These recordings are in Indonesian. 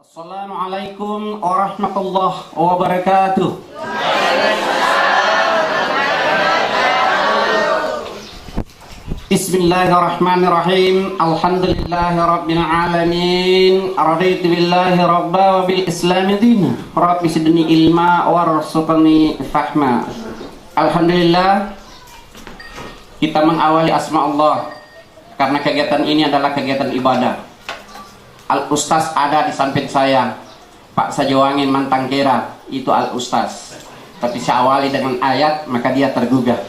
Assalamualaikum warahmatullahi wabarakatuh. Bismillahirrahmanirrahim. Alhamdulillahirabbil alamin. Raditu billahi rabba wa bil islami dina. Rabbi zidni ilma warzuqni fahma. Alhamdulillah, kita mengawali asma Allah karena kegiatan ini adalah kegiatan ibadah. Al-Ustaz ada di samping saya, Pak Sajowangin Mantangkera, itu Al-Ustaz. Tapi saya awali dengan ayat, maka dia tergugah.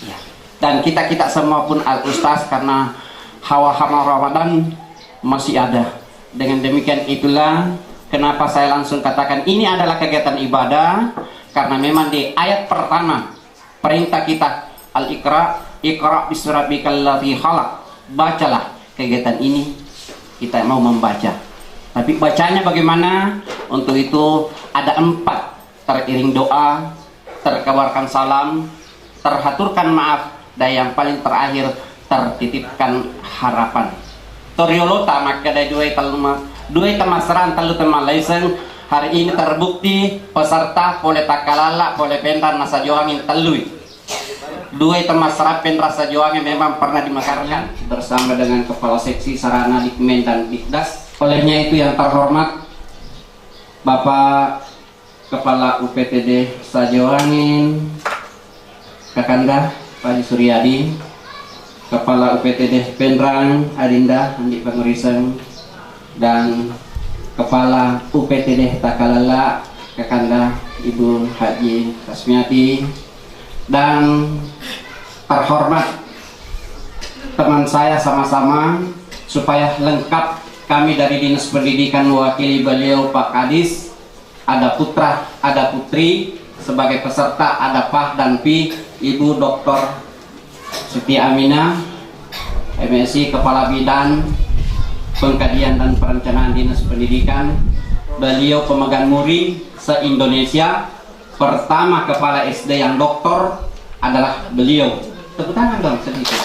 Ya. Dan kita semua pun Al-Ustaz karena hawa-hawa Ramadan masih ada. Dengan demikian itulah kenapa saya langsung katakan ini adalah kegiatan ibadah, karena memang di ayat pertama perintah kita Al-Iqra, Iqra bismi rabbikal ladzi khalaq. Bacalah. Kegiatan ini kita mau membaca, tapi bacanya bagaimana? Untuk itu ada 4: teriring doa, terkabarkan salam, terhaturkan maaf, dan yang paling terakhir tertitipkan harapan. Toriolota maka ada dua temaseran telu temalaiseng. Hari ini terbukti peserta boleh takalala boleh pentar nasa joangin telui. Dua temas rapen rasa juangnya memang pernah dimekarkan bersama dengan Kepala Seksi Sarana Dikmen dan Dikdas. Olehnya itu yang terhormat Bapak Kepala UPTD Sajowangin, Kakanda Pak Suryadi, Kepala UPTD Penrang Adinda Andi Pangurisan, dan Kepala UPTD Takalala Kakanda Ibu Haji Kasmiati, dan terhormat teman saya sama-sama, supaya lengkap kami dari Dinas Pendidikan mewakili beliau Pak Kadis, ada putra, ada putri sebagai peserta, ada Pak dan Pi, Ibu Dr. Siti Aminah, MSI Kepala Bidang Pengkajian dan Perencanaan Dinas Pendidikan. Beliau pemegang muri se-Indonesia. Pertama kepala SD yang doktor adalah beliau. Tepuk tangan dong sedikit.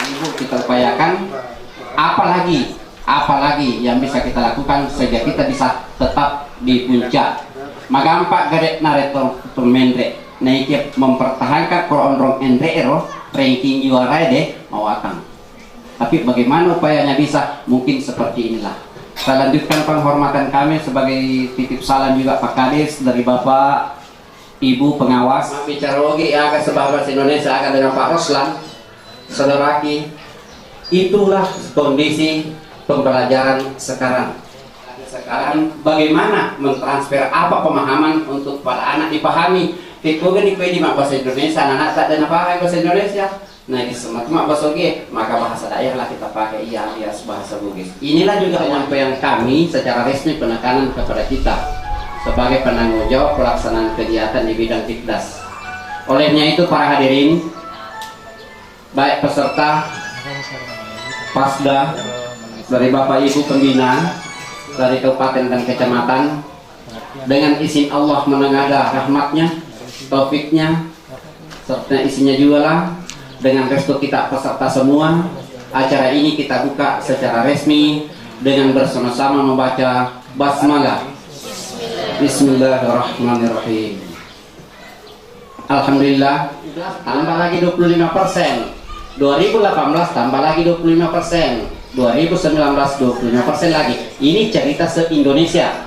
Ibu kita upayakan. Apalagi yang bisa kita lakukan sehingga kita bisa tetap di puncak. Magampak gede naretor mendre. Naikip mempertahankan korondrong NRO ranking juara deh mau akan. Tapi bagaimana upayanya bisa? Mungkin seperti inilah. Saya lanjutkan penghormatan kami sebagai titip salam juga Pak Kadis dari Bapak Ibu pengawas. Bicara lagi agak sebahasa Indonesia agak dengan Pak Roslan, saudara-saudari. Itulah kondisi pembelajaran sekarang. Sekarang bagaimana mentransfer apa pemahaman untuk para anak dipahami. Tikogan di bahasa Indonesia, anak tak ada paham bahasa Indonesia. Nah di semua bahasa Bugis, maka bahasa daerah lah kita pakai alias bahasa Bugis. Inilah juga penyampaian kami secara resmi penekanan kepada kita sebagai penanggung jawab pelaksanaan kegiatan di bidang Dikdas. Olehnya itu para hadirin, baik peserta Pasda dari Bapak Ibu Pembina dari kabupaten dan kecamatan, dengan izin Allah menengada rahmatnya, taufiknya, serta isinya juga lah. Dengan restu kita peserta semua, acara ini kita buka secara resmi dengan bersama-sama membaca basmalah. Bismillahirrahmanirrahim. Alhamdulillah, tambah lagi 25%. 2018 tambah lagi 25%. 2019 25% lagi. Ini cerita se-Indonesia.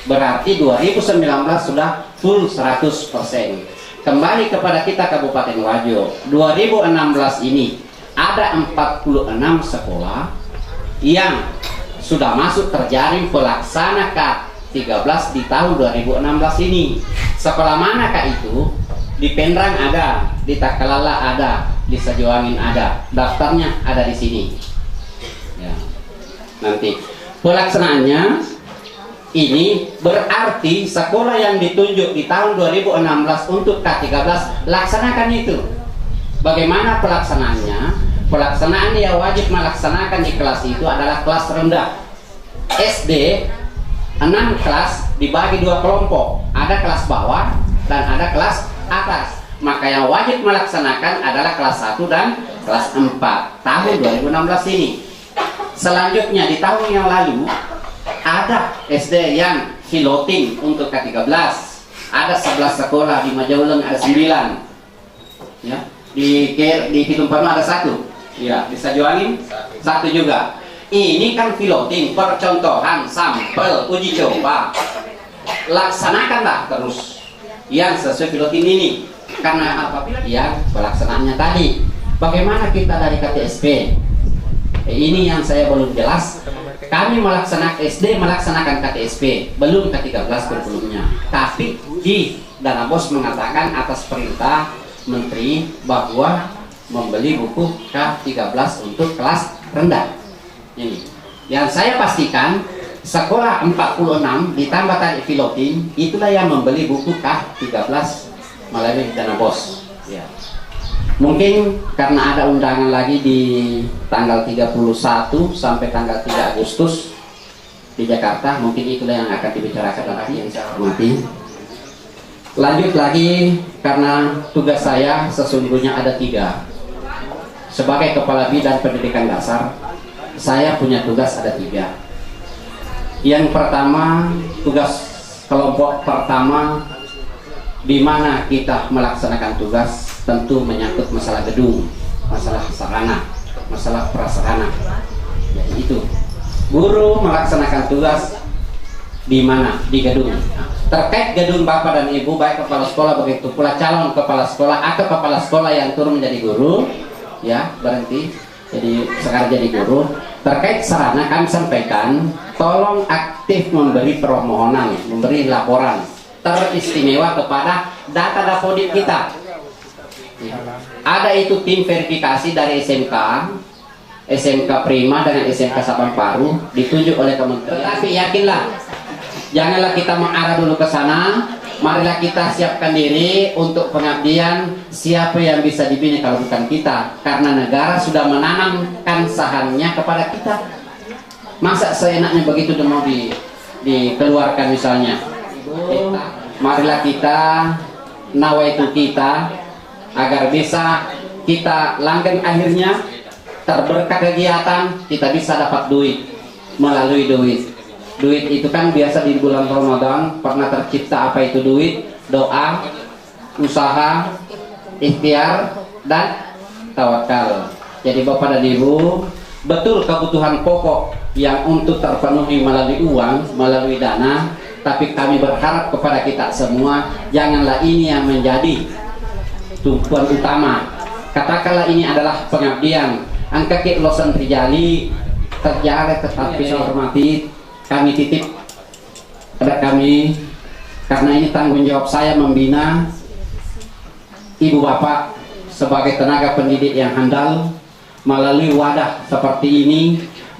Berarti 2019 sudah full 100%. Kembali kepada kita Kabupaten Wajo, 2016 ini ada 46 sekolah yang sudah masuk terjaring pelaksana K13 di tahun 2016 ini. Sekolah manakah itu? Di Penrang ada, di Takalala ada, di Sajowangin ada. Daftarnya ada di sini. Ya. Nanti pelaksanaannya ini berarti sekolah yang ditunjuk di tahun 2016 untuk K13 laksanakan itu. Bagaimana pelaksanaannya? Pelaksanaan yang wajib melaksanakan di kelas itu adalah kelas rendah. SD 6 kelas dibagi 2 kelompok. Ada kelas bawah dan ada kelas atas. Maka yang wajib melaksanakan adalah kelas 1 dan kelas 4 tahun 2016 ini. Selanjutnya di tahun yang lalu ada SD yang piloting untuk K13. Ada 11 sekolah, di Majauleng ada 9. Ya, di Pitumparno ada 1. Ya, di Sajuangin 1 juga. Ini kan piloting, percontohan, sampel, uji coba. Laksanakanlah terus yang sesuai piloting ini. Karena apabila yang pelaksanaannya tadi, bagaimana kita dari KTSP? Ini yang saya belum jelas. Kami melaksanakan SD melaksanakan KTSP, belum K13 kurikulumnya. Tapi di Dana Bos mengatakan atas perintah Menteri bahwa membeli buku K13 untuk kelas rendah. Ini yang saya pastikan, sekolah 46 ditambah tadi piloting, itulah yang membeli buku K13 melalui Dana Bos. Ya. Mungkin karena ada undangan lagi di tanggal 31 sampai tanggal 3 Agustus di Jakarta, mungkin itulah yang akan dibicarakan nanti yang saya hormati. Lanjut lagi, karena tugas saya sesungguhnya ada 3. Sebagai Kepala Bidang Pendidikan Dasar, saya punya tugas ada 3. Yang pertama, tugas kelompok pertama di mana kita melaksanakan tugas tentu menyangkut masalah gedung, masalah sarana, masalah prasarana. Jadi itu guru melaksanakan tugas di mana? Di gedung. Terkait gedung Bapak dan Ibu, baik kepala sekolah begitu pula calon kepala sekolah atau kepala sekolah yang turun menjadi guru, ya berhenti jadi sekarang jadi guru. Terkait sarana kami sampaikan, tolong aktif memberi permohonan, memberi laporan teristimewa kepada data dapodik kita. Ada itu tim verifikasi dari SMK Prima dengan SMK Sabang Paru ditunjuk oleh Kementerian. Tapi yakinlah, janganlah kita mengarah dulu ke sana. Marilah kita siapkan diri untuk pengabdian. Siapa yang bisa dibina kalau bukan kita? Karena negara sudah menanamkan sahamnya kepada kita. Masa seenaknya begitu mau dikeluarkan misalnya? Marilah kita nawaitu kita agar bisa kita langgeng, akhirnya terberkah kegiatan, kita bisa dapat duit melalui duit. Duit itu kan biasa di bulan Ramadan pernah tercipta apa itu duit? Doa, usaha, ikhtiar, dan tawakal. Jadi Bapak dan Ibu, betul kebutuhan pokok yang untuk terpenuhi melalui uang, melalui dana, tapi kami berharap kepada kita semua, janganlah ini yang menjadi tumpuan utama. Katakanlah ini adalah pengabdian. Angka losan terjadi tetapi saya hormati, kami titip pada kami, karena ini tanggung jawab saya membina ibu bapak sebagai tenaga pendidik yang handal melalui wadah seperti ini,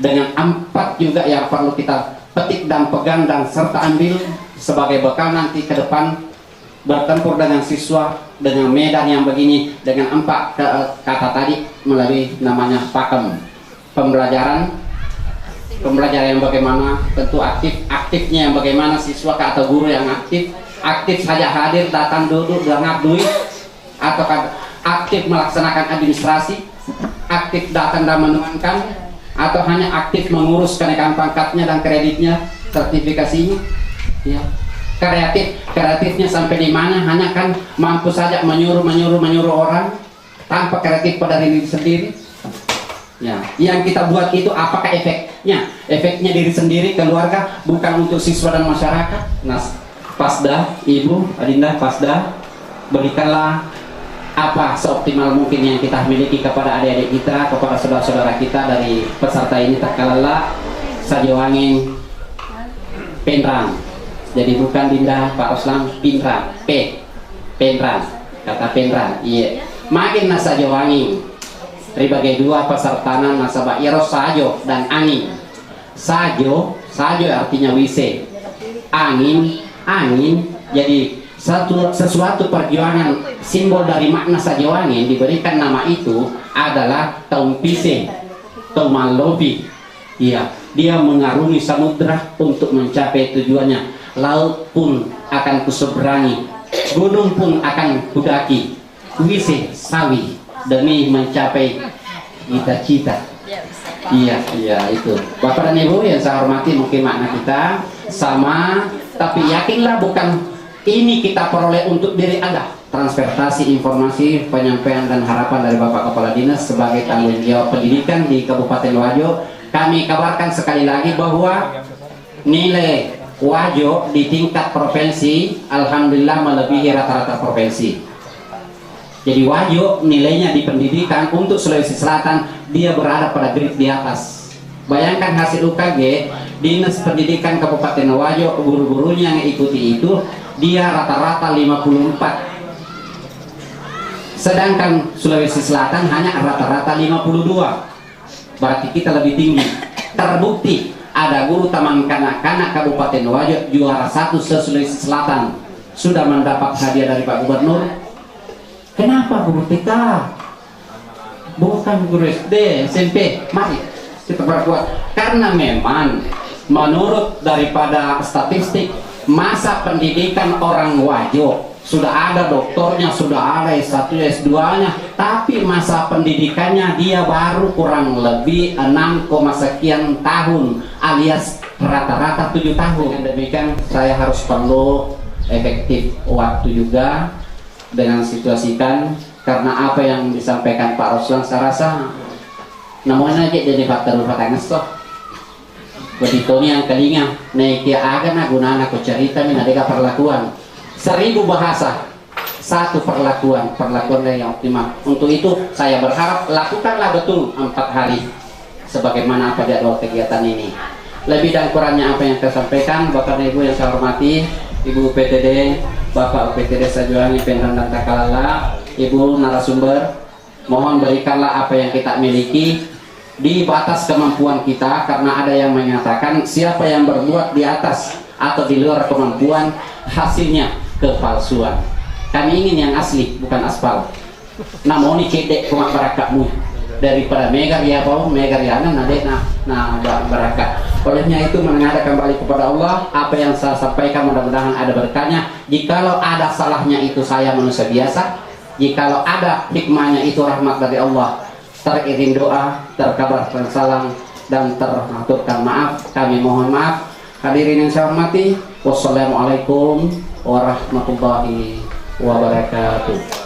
dengan 4 juga yang perlu kita petik dan pegang dan serta ambil sebagai bekal nanti ke depan bertempur dengan siswa dengan medan yang begini, dengan 4 kata tadi melalui namanya pakem. Pembelajaran yang bagaimana, tentu aktifnya yang bagaimana, siswa atau guru yang aktif saja hadir, datang duduk dengar duit, atau aktif melaksanakan administrasi, aktif datang dan menemankan, atau hanya aktif mengurus kenaikan pangkatnya dan kreditnya, sertifikasinya, ya. Kreatifnya sampai di mana? Hanya kan mampu saja menyuruh orang tanpa kreatif pada diri sendiri. Ya, yang kita buat itu apakah efeknya? Efeknya diri sendiri, keluarga, bukan untuk siswa dan masyarakat. Nah, Pasda, Ibu, Adinda, Pasda, berikanlah apa seoptimal mungkin yang kita miliki kepada adik-adik kita, kepada saudara-saudara kita dari peserta ini. Takkalala Sajuangin Penrang. Jadi bukan Dinda Pak Oslam, Pinrang, Penrang, kata Penrang, iya. Makin nasa Jawangi, ribagai 2 pesertanan nasabah Iros Sajo dan Angin. Sajo artinya wise, angin, jadi sesuatu perjuangan. Simbol dari makna Sajoangin diberikan nama itu adalah Taumpise, Taumalobi. Iya, dia mengarungi samudra untuk mencapai tujuannya. Laut pun akan kuseberangi, gunung pun akan kudaki, wise sawi demi mencapai cita-cita. Iya, iya itu. Bapak dan Ibu yang saya hormati, mungkin makna kita sama, tapi yakinlah bukan ini kita peroleh untuk diri Anda. Transportasi, informasi, penyampaian dan harapan dari Bapak Kepala Dinas sebagai tanggung jawab pendidikan di Kabupaten Wajo. Kami kabarkan sekali lagi bahwa nilai Wajo di tingkat provinsi alhamdulillah melebihi rata-rata provinsi. Jadi Wajo nilainya di pendidikan untuk Sulawesi Selatan dia berada pada grade di atas. Bayangkan hasil UKG Dinas Pendidikan Kabupaten Wajo, guru-gurunya yang ikuti itu dia rata-rata 54. Sedangkan Sulawesi Selatan hanya rata-rata 52. Berarti kita lebih tinggi. Terbukti ada guru taman kanak-kanak Kabupaten Wajo juara 1 se-Sulawesi Selatan sudah mendapat hadiah dari Pak Gubernur. Kenapa guru TK? Bukan guru SD, SMP. Mari kita perkuat. Karena memang menurut daripada statistik masa pendidikan orang Wajo sudah ada doktornya, sudah ada S1, S2-nya, tapi masa pendidikannya dia baru kurang lebih 6, sekian tahun alias rata-rata 7 tahun. Demikian saya harus perlu efektif waktu juga dengan situasikan, karena apa yang disampaikan Pak Roslan saya rasa namanya aja jadi faktor fatanges toh begitu yang kelinga naik agan gunana aku cerita minadeka perlakuan 1000 bahasa 1 perlakuan yang optimal. Untuk itu saya berharap lakukanlah betul 4 hari sebagaimana apa jadwal kegiatan ini. Lebih dan kurangnya apa yang saya sampaikan, Bapak dan Ibu yang saya hormati, Ibu PTD, Bapak UPTD Sajuangi Pendan dan Takalala, Ibu narasumber, mohon berikanlah apa yang kita miliki di batas kemampuan kita, karena ada yang menyatakan siapa yang berbuat di atas atau di luar kemampuan hasilnya kepalsuan. Kami ingin yang asli, bukan aspal. Namun ini cedek kumak barakakmu daripada megar ya bau megar ya nah berakat. Olehnya itu menghadap kembali kepada Allah. Apa yang saya sampaikan mudah-mudahan ada berkahnya. Jikalau ada salahnya itu saya manusia biasa, jikalau ada hikmahnya itu rahmat dari Allah. Teriring doa, terkabarkan salam dan teraturkan maaf. Kami mohon maaf. Hadirin yang saya hormati, wassalamualaikum warahmatullahi wabarakatuh.